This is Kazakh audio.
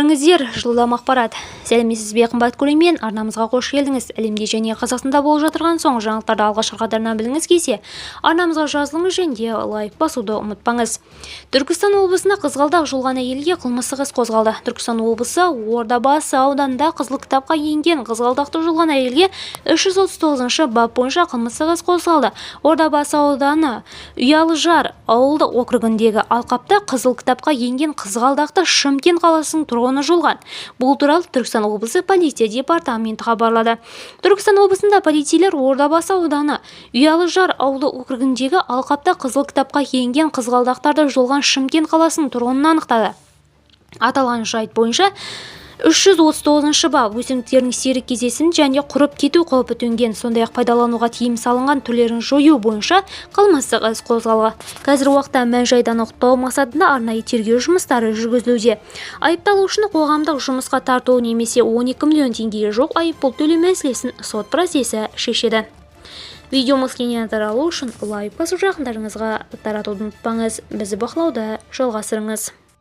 Қалдарыңыздер, жылдам ақпарат. Сәлеметсіз бе қымбат көрермен, арнамызға қош келдіңіз. Әлемде және Қазақстанда болып жатырған соңғы жаңалықтарды алғашқы қатарынан біліңіз келсе, арнамызға жазылыңыз және лайк басуды ұмытпаңыз. Түркістан облысында қызғалдақ жұлған әйелге қылмыстық іс қозғалды. Түркістан облысы Ордабасы ауданында қызыл кітапқа енген қызғалдақты жұлған әйелге 339 бап бойынша қылмыстық іс қозғалды. Ордабасы ауданы Ұялыжар ауылдық округіндегі алқапта қызыл кітапқа енген қызғалдақты Шымкент қаласының тұрғыны жұлған. Бұл туралы Түркістан облысы полиция департаменті хабарлады. Түркістан облысында полицейлер Ордабасы ауданы Ұялыжар ауылдық округіндегі алқапта қызыл кітапқа енген қызғалдақтарды жұлған Шымкент қаласының тұрғынын анықтады. Аталған жайт бойынша 339 бап өсімдіктердің серік кезесін және құрып кету қаупі төнген, сондай-ақ пайдалануға тыйым салынған түрлерін жою бойынша қылмыстық іс қозғалды. Қазір уақытта мән-жайды анықтау мақсатында арнайы тергеу жұмыстары жүргізілуде. Айыпталушыны қоғамдық жұмысқа тарту немесе 12 миллион теңгеге жоқ айыппұл төлеу мәселесін сот процесі шешеді. Видеомыз кеңінен таралу үшін лайк басып жақындарыңызға таратуды ұмытпаңыз. Бізді бақылауда жалғастырыңыз.